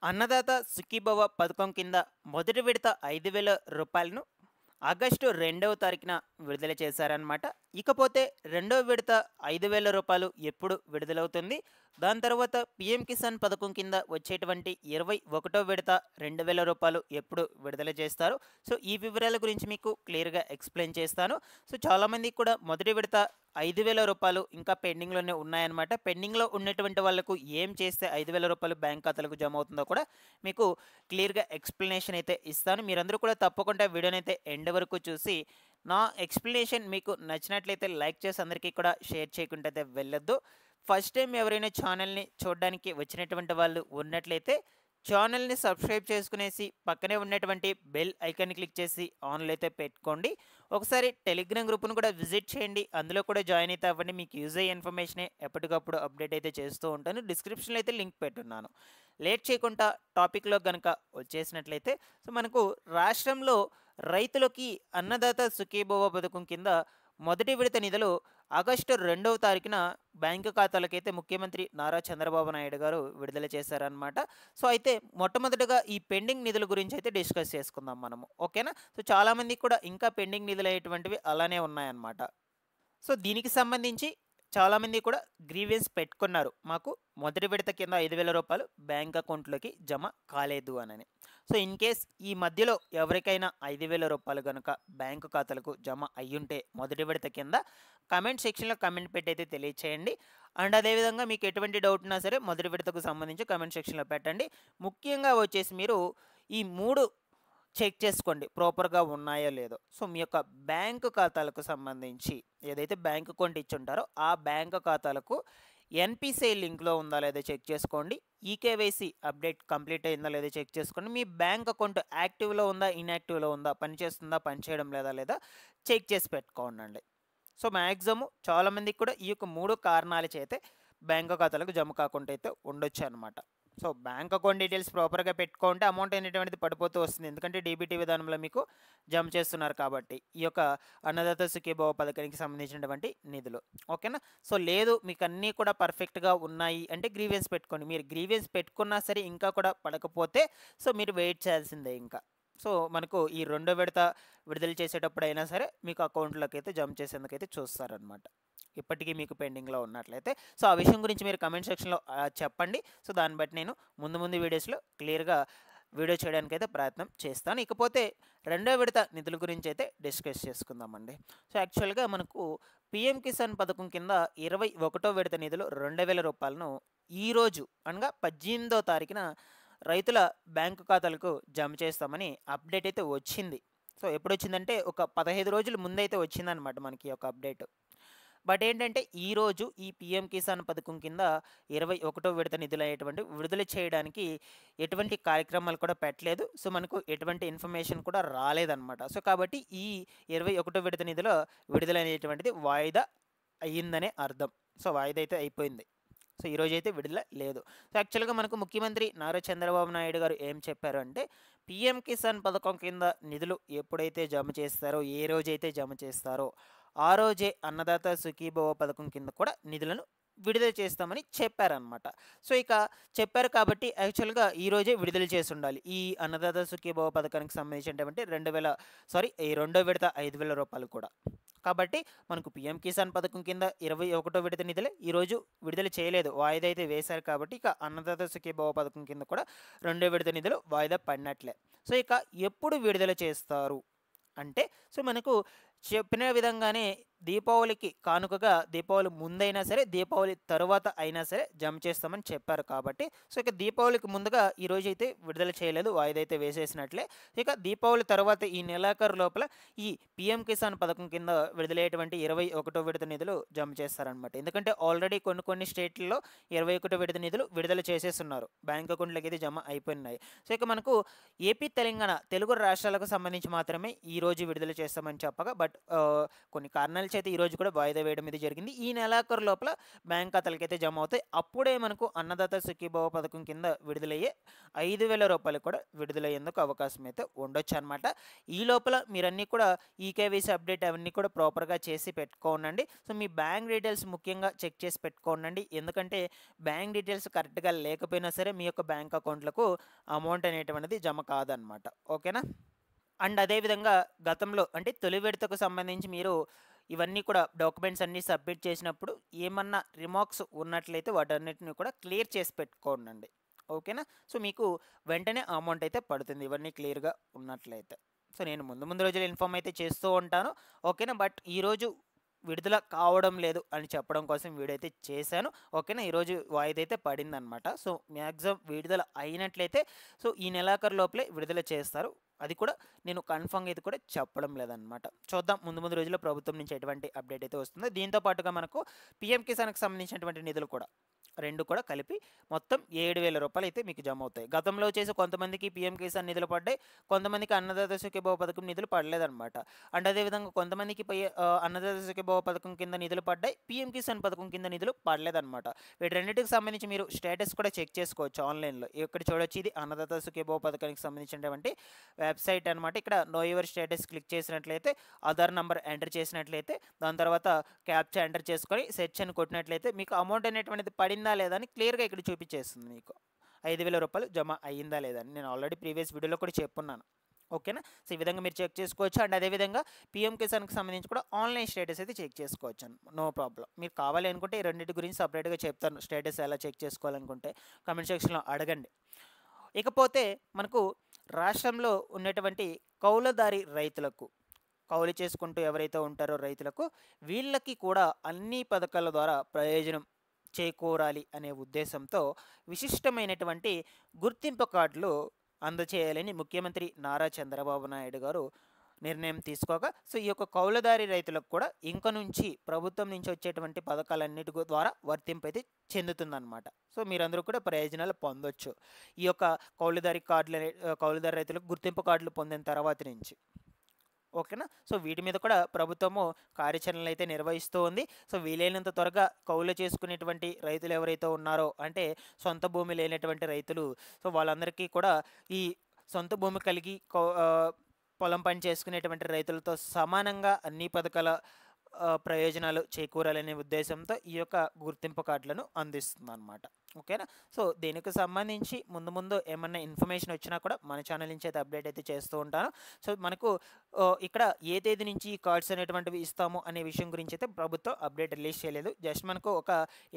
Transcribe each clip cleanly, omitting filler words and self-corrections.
అన్నదాత సుఖీభవ పథకం కింద మొదటి విడత 5,000 రూపాయలను ఆగస్టు 2వ తారీఖున విడుదల చేశారనమాట. ఇకపోతే రెండో విడత 5,000 రూపాయలు ఎప్పుడు విడుదలవుతుంది? దాని తర్వాత పీఎం కిసాన్ పథకం కింద వచ్చేటువంటి 21వ విడత 2,000 రూపాయలు ఎప్పుడు విడుదల చేస్తారు? సో, ఈ వివరాల గురించి మీకు క్లియర్‌గా ఎక్స్‌ప్లెయిన్ చేస్తాను. సో, చాలామందికి కూడా మొదటి విడత 5,000 రూపాయలు ఇంకా పెండింగ్‌లోనే ఉన్నాయన్నమాట. పెండింగ్‌లో ఉన్నటువంటి వాళ్ళకు ఏం చేస్తే 5,000 రూపాయలు బ్యాంక్ ఖాతాలకు జమ అవుతుందో కూడా మీకు క్లియర్‌గా ఎక్స్‌ప్లనేషన్ అయితే ఇస్తాను. మీరందరూ కూడా తప్పకుండా వీడియోనైతే ఎండ్ వరకు చూసి నా ఎక్స్‌ప్లనేషన్ మీకు నచ్చినట్లయితే లైక్ చేసి అందరికీ కూడా షేర్ చేయకుండా అయితే వెళ్ళొద్దు. ఫస్ట్ టైం ఎవరైనా ఛానల్‌ని చూడడానికి వచ్చినటువంటి వాళ్ళు ఉన్నట్లయితే ఛానల్‌ని సబ్స్క్రైబ్ చేసుకునేసి పక్కనే ఉన్నటువంటి బెల్ ఐకాన్‌ని క్లిక్ చేసి ఆన్‌లో అయితే పెట్టుకోండి. ఒకసారి టెలిగ్రామ్ గ్రూప్‌ను కూడా విజిట్ చేయండి. అందులో కూడా జాయిన్ అయితే అవ్వండి. మీకు యూజ్ అయ్యే ఇన్ఫర్మేషనే ఎప్పటికప్పుడు అప్డేట్ అయితే చేస్తూ ఉంటాను. డిస్క్రిప్షన్‌లో అయితే లింక్ పెట్టున్నాను. లేట్ చేయకుండా టాపిక్‌లో గనుక వచ్చేసినట్లయితే సో, మనకు రాష్ట్రంలో రైతులకి అన్నదాత సుఖీభవ పథకం కింద మొదటి విడత నిధులు ఆగస్టు 2వ తారీఖున బ్యాంకు ఖాతాలకైతే ముఖ్యమంత్రి నారా చంద్రబాబు నాయుడు గారు విడుదల చేశారనమాట. సో, అయితే మొట్టమొదటగా ఈ పెండింగ్ నిధుల గురించి అయితే డిస్కస్ చేసుకుందాం మనము. ఓకేనా? సో, చాలామందికి కూడా ఇంకా పెండింగ్ నిధులయ్యేటువంటివి అలానే ఉన్నాయన్నమాట. సో, దీనికి సంబంధించి చాలామంది కూడా గ్రీవెన్స్ పెట్టుకున్నారు. మాకు మొదటి విడత కింద 5,000 రూపాయలు బ్యాంక్ అకౌంట్‌లోకి జమ కాలేదు అనని. సో, ఇన్ కేస్ ఈ మధ్యలో ఎవరికైనా 5,000 రూపాయలు గనుక బ్యాంకు ఖాతాలకు జమ అయ్యుంటే మొదటి విడత కింద కామెంట్ సెక్షన్‌లో కామెంట్ పెట్టి అయితే తెలియచేయండి. అండ్ అదేవిధంగా మీకు ఎటువంటి డౌట్ ఉన్నా సరే మొదటి విడతకు సంబంధించి కామెంట్ సెక్షన్‌లో పెట్టండి. ముఖ్యంగా వచ్చేసి మీరు ఈ 3 చెక్ చేసుకోండి ప్రాపర్‌గా ఉన్నాయో లేదో. సో, మీ యొక్క బ్యాంకు ఖాతాలకు సంబంధించి ఏదైతే బ్యాంక్ అకౌంట్ ఇచ్చుంటారో ఆ బ్యాంక్ ఖాతాలకు ఎన్‌పిసిఐ లింక్‌లో ఉందా లేదా చెక్ చేసుకోండి. ఈకేవైసీ అప్డేట్ కంప్లీట్ అయిందా లేదా చెక్ చేసుకోండి. మీ బ్యాంక్ అకౌంట్ యాక్టివ్‌లో ఉందా? ఇన్‌యాక్టివ్‌లో ఉందా? పనిచేస్తుందా? పనిచేయడం లేదా చెక్ చేసి పెట్టుకోండండి. సో, మాక్సిమం చాలామందికి కూడా ఈ యొక్క 3 కారణాల చేతే బ్యాంక్ ఖాతాలకు జమ కాకుండా అయితే ఉండొచ్చనమాట. సో, బ్యాంక్ అకౌంట్ డీటెయిల్స్ ప్రాపర్‌గా పెట్టుకుంటే అమౌంట్ అనేటువంటిది పడిపోతూ వస్తుంది. ఎందుకంటే డీబీటీ విధానంలో మీకు జమ చేస్తున్నారు కాబట్టి. ఈ యొక్క అన్నదాత సుఖీభవ పథకానికి సంబంధించినటువంటి నిధులు. ఓకేనా? సో, లేదు మీకు అన్నీ కూడా పర్ఫెక్ట్‌గా ఉన్నాయి అంటే గ్రీవెన్స్ పెట్టుకోండి. మీరు గ్రీవెన్స్ పెట్టుకున్నా సరే ఇంకా కూడా పడకపోతే సో, మీరు వెయిట్ చేయాల్సిందే ఇంకా. సో, మనకు ఈ రెండో విడత విడుదల చేసేటప్పుడైనా సరే మీకు అకౌంట్‌లోకైతే జమ చేసేందుకైతే చూస్తారనమాట. ఇప్పటికీ మీకు పెండింగ్‌లో ఉన్నట్లయితే. సో, ఆ విషయం గురించి మీరు కామెంట్ సెక్షన్‌లో చెప్పండి. సో, దాన్ని బట్టి నేను ముందు వీడియోస్‌లో క్లియర్‌గా వీడియో చేయడానికైతే ప్రయత్నం చేస్తాను. ఇకపోతే రెండో విడత నిధుల గురించి అయితే డిస్కస్ చేసుకుందామండి. సో, యాక్చువల్‌గా మనకు పీఎం కిసాన్ పథకం కింద 21వ విడత నిధులు 2,000 రూపాయలను ఈరోజు అనగా 18వ తారీఖున రైతుల బ్యాంకు ఖాతాలకు జమ చేస్తామని అప్డేట్ అయితే వచ్చింది. సో, ఎప్పుడొచ్చిందంటే ఒక 15 రోజుల ముందైతే వచ్చిందనమాట మనకి ఈ యొక్క అప్డేట్. బట్ ఏంటంటే ఈరోజు ఈ పీఎం కిసాన్ పథకం కింద 21వ విడత నిధులయ్యేటువంటివి విడుదల చేయడానికి ఎటువంటి కార్యక్రమాలు కూడా పెట్టలేదు. సో, మనకు ఎటువంటి ఇన్ఫర్మేషన్ కూడా రాలేదనమాట. సో, కాబట్టి ఈ 21వ విడత నిధుల విడుదల అనేటువంటిది వాయిదా అయ్యిందనే అర్థం. సో, వాయిదా అయితే అయిపోయింది. సో, ఈరోజైతే విడుదల లేదు. సో, యాక్చువల్‌గా మనకు ముఖ్యమంత్రి నారా చంద్రబాబు నాయుడు గారు ఏం చెప్పారు అంటే, పీఎం కిసాన్ పథకం కింద నిధులు ఎప్పుడైతే జమ చేస్తారో, ఏ రోజైతే జమ చేస్తారో, ఆ రోజే అన్నదాత సుఖీభవ పథకం కింద కూడా నిధులను విడుదల చేస్తామని చెప్పారనమాట. సో, ఇక చెప్పారు కాబట్టి యాక్చువల్‌గా ఈరోజే విడుదల చేసుండాలి. ఈ అన్నదాత సుఖీభవ పథకానికి సంబంధించినటువంటి ఈ రెండో విడత 5,000 రూపాయలు కూడా. కాబట్టి మనకు పీఎం కిసాన్ పథకం కింద 21వ విడత నిధులే ఈరోజు విడుదల చేయలేదు. వాయిదా అయితే వేశారు కాబట్టి ఇక అన్నదాత సుఖీభవ పథకం కింద కూడా రెండో విడత నిధులు వాయిదా పడినట్లే. సో, ఇక ఎప్పుడు విడుదల చేస్తారు అంటే సో, మనకు చెప్పిన విధంగానే దీపావళికి కానుకగా దీపావళి ముందైనా సరే, దీపావళి తరువాత అయినా సరే జమ చేస్తామని చెప్పారు కాబట్టి సో, ఇక దీపావళికి ముందుగా ఈరోజైతే విడుదల చేయలేదు. వాయిదా అయితే వేసేసినట్లే. ఇక దీపావళి తర్వాత ఈ నెలాఖరు లోపల ఈ పీఎం కిసాన్ పథకం కింద విడుదలయ్యేటువంటి 21వ విడత నిధులు జమ చేస్తారనమాట. ఎందుకంటే ఆల్రెడీ కొన్ని స్టేట్లలో 21వ విడత నిధులు విడుదల చేసేస్తున్నారు. బ్యాంక్ అకౌంట్‌లోకి అయితే జమ అయిపోయినాయి. సో, ఇక మనకు ఏపీ, తెలంగాణ తెలుగు రాష్ట్రాలకు సంబంధించి మాత్రమే ఈరోజు విడుదల చేస్తామని చెప్పగా బట్ కొన్ని కారణాల చేత ఈరోజు కూడా వాయిదా వేయడం ఇది జరిగింది. ఈ నెలాఖరు లోపల బ్యాంక్ ఖాతాలకైతే జమ అవుతాయి. అప్పుడే మనకు అన్నదాత సుఖీభవ పథకం కింద విడుదలయ్యే 5,000 రూపాయలు కూడా విడుదలయ్యేందుకు అవకాశం అయితే ఉండొచ్చు అనమాట. ఈ లోపల మీరన్నీ కూడా ఈకేవైసీ అప్డేట్ అవన్నీ కూడా ప్రాపర్గా చేసి పెట్టుకోనండి. సో మీ బ్యాంక్ డీటెయిల్స్ ముఖ్యంగా చెక్ చేసి పెట్టుకోనండి. ఎందుకంటే బ్యాంక్ డీటెయిల్స్ కరెక్ట్గా లేకపోయినా సరే మీ యొక్క బ్యాంక్ అకౌంట్లకు అమౌంట్ అనేటువంటిది జమ కాదనమాట. ఓకేనా? అండ్ అదేవిధంగా గతంలో అంటే తొలి విడతకు సంబంధించి మీరు ఇవన్నీ కూడా డాక్యుమెంట్స్ అన్నీ సబ్మిట్ చేసినప్పుడు ఏమన్నా రిమార్క్స్ ఉన్నట్లయితే వాటన్నిటిని కూడా క్లియర్ చేసి పెట్టుకోండి. ఓకేనా? సో మీకు వెంటనే అమౌంట్ అయితే పడుతుంది ఇవన్నీ క్లియర్గా ఉన్నట్లయితే. సో నేను ముందు రోజులు ఇన్ఫామ్ అయితే చేస్తూ ఉంటాను. ఓకేనా? బట్ ఈరోజు విడుదల కావడం లేదు అని చెప్పడం కోసం వీడియో అయితే చేశాను. ఓకేనా? ఈరోజు వాయిదా అయితే పడిందనమాట. సో మ్యాక్సిమం విడుదల అయినట్లయితే సో ఈ నెలాఖరు లోపలే విడుదల చేస్తారు. అది కూడా నేను కన్ఫర్మ్గా అయితే కూడా చెప్పడం లేదనమాట. చూద్దాం ముందు రోజుల్లో ప్రభుత్వం నుంచి ఎటువంటి అప్డేట్ అయితే వస్తుందో. దీంతో పాటుగా మనకు పీఎం కిసాన్కి సంబంధించినటువంటి నిధులు కూడా రెండు కూడా కలిపి మొత్తం 7,000 రూపాయలు అయితే మీకు జమ అవుతాయి. గతంలో వచ్చేసి కొంతమందికి పీఎం కిసాన్ నిధులు పడ్డాయి, కొంతమందికి అన్నదాత సుఖీభవ పథకం నిధులు పడలేదన్నమాట. అండ్ అదేవిధంగా కొంతమందికి అన్నదాత సుఖీభవ పథకం కింద నిధులు పడ్డాయి, పీఎం కిసాన్ పథకం కింద నిధులు పడలేదన్నమాట. వీటి రెండింటికి సంబంధించి మీరు స్టేటస్ కూడా చెక్ చేసుకోవచ్చు ఆన్లైన్లో. ఇక్కడ చూడొచ్చు, ఇది అన్నదాత సుఖీభవ పథకానికి సంబంధించినటువంటి వెబ్సైట్ అనమాట. ఇక్కడ నో యువర్ స్టేటస్ క్లిక్ చేసినట్లయితే ఆధార్ నంబర్ ఎంటర్ చేసినట్లయితే దాని తర్వాత క్యాప్చా ఎంటర్ చేసుకొని సెర్చ్ అని కొట్టినట్లయితే మీకు అమౌంట్ అనేటువంటిది పడిందా లేదా అని క్లియర్గా ఇక్కడ చూపించేస్తుంది. మీకు 5,000 రూపాయలు జమ అయ్యిందా లేదా అని నేను ఆల్రెడీ ప్రీవియస్ వీడియోలో కూడా చెప్పున్నాను. ఓకేనా? సో ఈ విధంగా మీరు చెక్ చేసుకోవచ్చు. అండ్ అదేవిధంగా పీఎం కిసాన్కి సంబంధించి కూడా ఆన్లైన్ స్టేటస్ అయితే చెక్ చేసుకోవచ్చు. No problem. మీరు కావాలి అనుకుంటే ఈ రెండింటి గురించి సపరేట్గా చెప్తాను. స్టేటస్ ఎలా చెక్ చేసుకోవాలనుకుంటే కామెంట్ సెక్షన్లో అడగండి. ఇకపోతే మనకు రాష్ట్రంలో ఉన్నటువంటి కౌలుదారి రైతులకు, కౌలు చేసుకుంటూ ఎవరైతే ఉంటారో రైతులకు, వీళ్ళకి కూడా అన్ని పథకాల ద్వారా ప్రయోజనం చేకూరాలి అనే ఉద్దేశంతో విశిష్టమైనటువంటి గుర్తింపు కార్డులు అందచేయాలని ముఖ్యమంత్రి నారా చంద్రబాబు నాయుడు గారు నిర్ణయం తీసుకోగా, సో ఈ యొక్క కౌలుదారి రైతులకు కూడా ఇంక నుంచి ప్రభుత్వం నుంచి వచ్చేటువంటి పథకాలన్నిటి ద్వారా వర్తింపు అయితే చెందుతుందన్నమాట. సో మీరందరూ కూడా ప్రయోజనాలు పొందొచ్చు ఈ యొక్క కౌలుదారి రైతులకు గుర్తింపు కార్డులు పొందిన తర్వాత నుంచి. ఓకేనా? సో వీటి మీద కూడా ప్రభుత్వము కార్యాచరణలు అయితే నిర్వహిస్తూ ఉంది. సో వీలైనంత త్వరగా కౌలు చేసుకునేటువంటి రైతులు ఎవరైతే ఉన్నారో, అంటే సొంత భూమి లేనటువంటి రైతులు, సో వాళ్ళందరికీ కూడా ఈ సొంత భూమి కలిగి పొలం పని చేసుకునేటువంటి రైతులతో సమానంగా అన్ని పథకాల ప్రయోజనాలు చేకూరాలనే ఉద్దేశంతో ఈ యొక్క గుర్తింపు కార్డులను అందిస్తుంది అనమాట. ఓకేనా? సో దీనికి సంబంధించి ముందు ఏమన్నా ఇన్ఫర్మేషన్ వచ్చినా కూడా మన ఛానల్ నుంచి అయితే అప్డేట్ అయితే చేస్తూ ఉంటాను. సో మనకు ఇక్కడ ఏ తేదీ నుంచి ఈ కార్డ్స్ అనేటువంటివి ఇస్తాము అనే విషయం గురించి అయితే ప్రభుత్వం అప్డేట్ రిలీజ్ చేయలేదు. జస్ట్ మనకు ఒక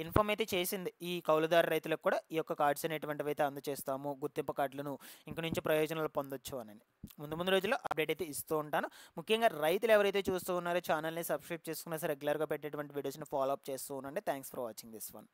ఇన్ఫామ్ అయితే చేసింది, ఈ కౌలుదారు రైతులకు కూడా ఈ యొక్క కార్డ్స్ అనేటువంటివి అయితే అందజేస్తాము, గుర్తింపు కార్డులను ఇంక నుంచి ప్రయోజనాలు పొందొచ్చు అని. ముందు రోజుల్లో అప్డేట్ అయితే ఇస్తూ ఉంటాను. ముఖ్యంగా రైతులు ఎవరైతే చూస్తూ ఉన్నారో ఛానల్ని సబ్స్క్రైబ్ చేసుకున్నా సరే రెగ్యులర్గా పెట్టేటువంటి వీడియోస్ని ఫాలో అప్ చేస్తూ ఉండండి. Thanks for watching this one.